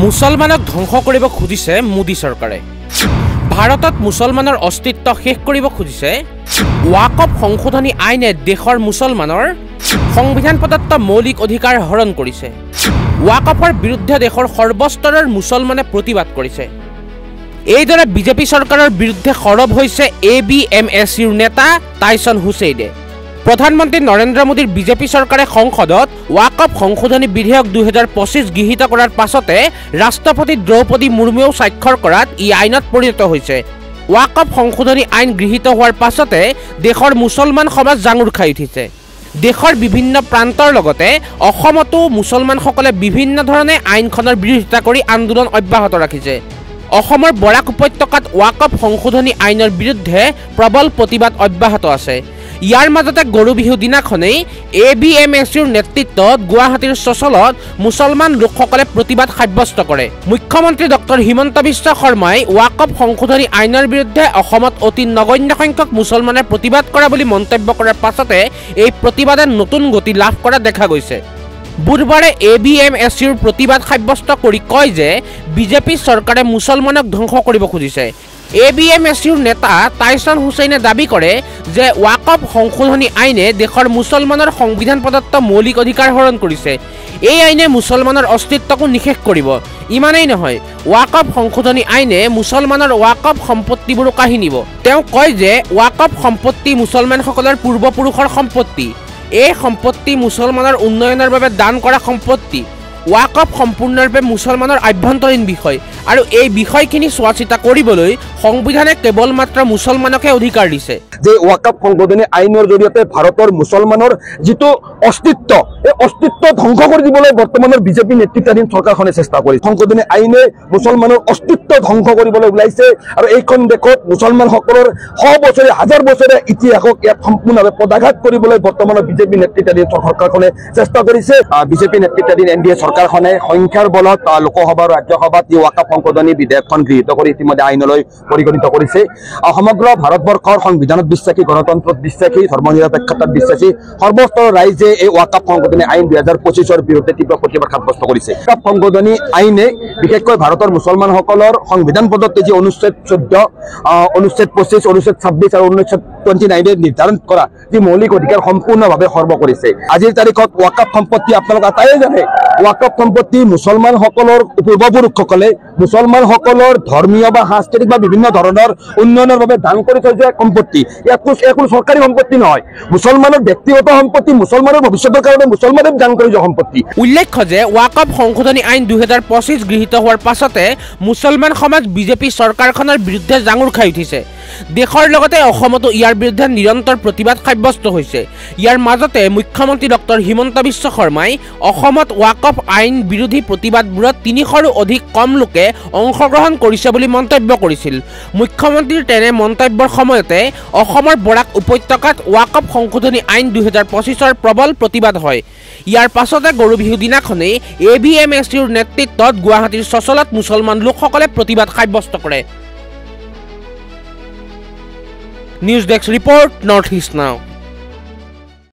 মুছলমানক ধ্বংস কৰিব খুজিছে মোদী চৰকাৰে। ভাৰতত মুছলমানৰ অস্তিত্ব শেষ কৰিব খুজিছে। ৱাকফ সংশোধনী আইনে দেশৰ মুছলমানৰ সংবিধান প্ৰদত্ত মৌলিক অধিকাৰ হৰণ কৰিছে। ৱাকফৰ বিৰুদ্ধে দেশৰ সৰ্বস্তৰৰ মুছলমানে প্ৰতিবাদ কৰিছে। এইদৰে বিজেপি চৰকাৰৰ বিৰুদ্ধে সৰব হৈছে ABMSUৰ নেতা টাইছন হুছেইনে। প্ৰধানমন্ত্ৰী নৰেন্দ্ৰ মোদীৰ বিজেপি চৰকাৰে সংসদত ৱাকফ সংশোধনী বিধেয়ক 2025 গৃহীত কৰাৰ পাছতে ৰাষ্ট্ৰপতি দ্ৰৌপদী মুৰ্মুৱেও স্বাক্ষৰ কৰাত ই আইনত পৰিণত হৈছে। ৱাকফ সংশোধনী আইন গৃহীত হোৱাৰ পাছতে দেশৰ মুছলমান সমাজ জাঙুৰ খাই উঠিছে। দেশৰ বিভিন্ন প্ৰান্তৰ লগতে অসমতো মুছলমানসকলে বিভিন্ন ধৰণে আইনখনৰ বিৰোধিতা কৰি আন্দোলন অব্যাহত ৰাখিছে। অসমৰ বৰাক উপত্যকাত ৱাকফ সংশোধনী আইনৰ বিৰুদ্ধে প্ৰবল প্ৰতিবাদ অব্যাহত আছে। ইয়াৰ মাজতে গৰু বিহু দিনাখনেই ABMSUৰ নেতৃত্বত গুৱাহাটীৰ চচলত মুছলমান লোকসকলে প্ৰতিবাদ সাব্যস্ত কৰে। মুখ্যমন্ত্ৰী ডক্টৰ হিমন্ত বিশ্ব শৰ্মাই ৱাকফ সংশোধনী আইনৰ বিৰুদ্ধে অসমত অতি নগণ্য সংখ্যক মুছলমানে প্ৰতিবাদ কৰা বুলি মন্তব্য কৰাৰ পাছতে এই প্ৰতিবাদে নতুন গতি লাভ কৰা দেখা গৈছে। বুধবাৰে ABMSUৰ প্ৰতিবাদ সাব্যস্ত কৰি কয় যে বিজেপি চৰকাৰে মুছলমানক ধ্বংস কৰিব খুজিছে। ABMSUৰ নেতা টাইছন হুছেইনে দাবী কৰে যে ৱাকফ সংশোধনী আইনে দেশৰ মুছলমানৰ সংবিধান প্ৰদত্ত মৌলিক অধিকাৰ হৰণ কৰিছে। এই আইনে মুছলমানৰ অস্তিত্বকো নিশেষ কৰিব। ইমানেই নহয়, ৱাকফ সংশোধনী আইনে মুছলমানৰ ৱাকফ সম্পত্তিবোৰো কাঢ়ি নিব। তেওঁ কয় যে ৱাকফ সম্পত্তি মুছলমানসকলৰ পূৰ্বপুৰুষৰ সম্পত্তি। এই সম্পত্তি মুছলমানৰ উন্নয়নৰ বাবে দান কৰা সম্পত্তি। ৱাকফ সম্পূৰ্ণৰূপে মুছলমানৰ আভ্যন্তৰীণ বিষয় আৰু এই বিষয়খিনি চোৱা চিতা কৰিবলৈ সংবিধানে কেৱল মাত্ৰ মুছলমানকে অধিকাৰ দিছে। যে ৱাকফ সংশোধনী আইনৰ জৰিয়তে ভাৰতৰ মুছলমানৰ যিটো অস্তিত্ব, এই অস্তিত্ব ধ্বংস কৰি দিবলৈ বৰ্তমানৰ বিজেপি নেতৃত্বাধীন চৰকাৰখনে চেষ্টা কৰিছে। সংশোধনী আইনে মুছলমানৰ অস্তিত্ব ধ্বংস কৰিবলৈ ওলাইছে আৰু এইখন দেশত মুছলমানসকলৰ বছৰে হাজাৰ বছৰে ইতিহাসক ইয়াত সম্পূৰ্ণভাৱে পদাঘাত কৰিবলৈ বৰ্তমানৰ বিজেপি নেতৃত্বাধীন চৰকাৰখনে চেষ্টা কৰিছে। বিজেপি নেতৃত্বাধীন NDA চৰকাৰখনে সংখ্যাৰ বলত লোকসভা আৰু ৰাজ্যসভাত এই ৱাকফ সংশোধনী বিধেয়কখন গৃহীত কৰি ইতিমধ্যে আইনলৈ পৰিগণিত কৰিছে। সমগ্ৰ ভাৰতবৰ্ষৰ সংবিধানত বিশ্বাসী, গণতন্ত্ৰত বিশ্বাসী, ধৰ্মনিৰপেক্ষতাত বিশ্বাসী সৰ্বস্তৰৰ ৰাইজে এই ৱাকফ সংশোধনী আইন 2025ৰ বিৰুদ্ধে তীব্ৰ প্ৰতিবাদ সাব্যস্ত কৰিছে। ৱাকফ সংশোধনী আইনে বিশেষকৈ ভাৰতৰ মুছলমানসকলৰ সংবিধান প্ৰদত্ত যি অনুচ্ছেদ 14, অনুচ্ছেদ 25, অনুচ্ছেদ 26 আৰু অনুচ্ছেদ 29 নিৰ্ধাৰণ কৰা যি মৌলিক অধিকাৰ সম্পূৰ্ণভাৱে সৰ্ব কৰিছে। আজিৰ তাৰিখত ৱাকফ সম্পত্তি আপোনালোক আটাইয়ে জানে, ৱাকফ সম্পত্তি মুছলমানসকলৰ পূৰ্বপুৰুষসকলে মুছলমানসকলৰ ধৰ্মীয় বা সাংস্কৃতিক বা বিভিন্ন ধৰণৰ উন্নয়নৰ বাবে দান কৰি থৈ যোৱা সম্পত্তি। ইয়াত কোনো চৰকাৰী সম্পত্তি নহয়, মুছলমানৰ ব্যক্তিগত সম্পত্তি, মুছলমানৰ ভৱিষ্যতৰ কাৰণে মুছলমানে দান কৰি যোৱা সম্পত্তি। উল্লেখ্য যে ৱাকফ সংশোধনী আইন 2025 গৃহীত হোৱাৰ পাছতে মুছলমান সমাজ বিজেপি চৰকাৰখনৰ বিৰুদ্ধে জাঙুৰ খাই উঠিছে। দেশৰ লগতে অসমতো ইয়াৰ বিৰুদ্ধে নিৰন্তৰ প্ৰতিবাদ সাব্যস্ত হৈছে। ইয়াৰ মাজতে মুখ্যমন্ত্ৰী ডক্টৰ হিমন্ত বিশ্ব শৰ্মাই অসমত ৱাকফ আইন বিৰোধী প্ৰতিবাদবোৰত 300ৰো অধিক কম লোকে অংশগ্ৰহণ কৰিছে বুলি মন্তব্য কৰিছিল। মুখ্যমন্ত্ৰীৰ তেনে মন্তব্যৰ সময়তে অসমৰ বৰাক উপত্যকাত ৱাকফ সংশোধনী আইন 2025ৰ প্ৰবল প্ৰতিবাদ হয়। ইয়াৰ পাছতে গৰু বিহু দিনাখনেই ABMSUৰ নেতৃত্বত গুৱাহাটীৰ চচলত মুছলমান লোকসকলে প্ৰতিবাদ সাব্যস্ত কৰে। News desk report, north east নাও।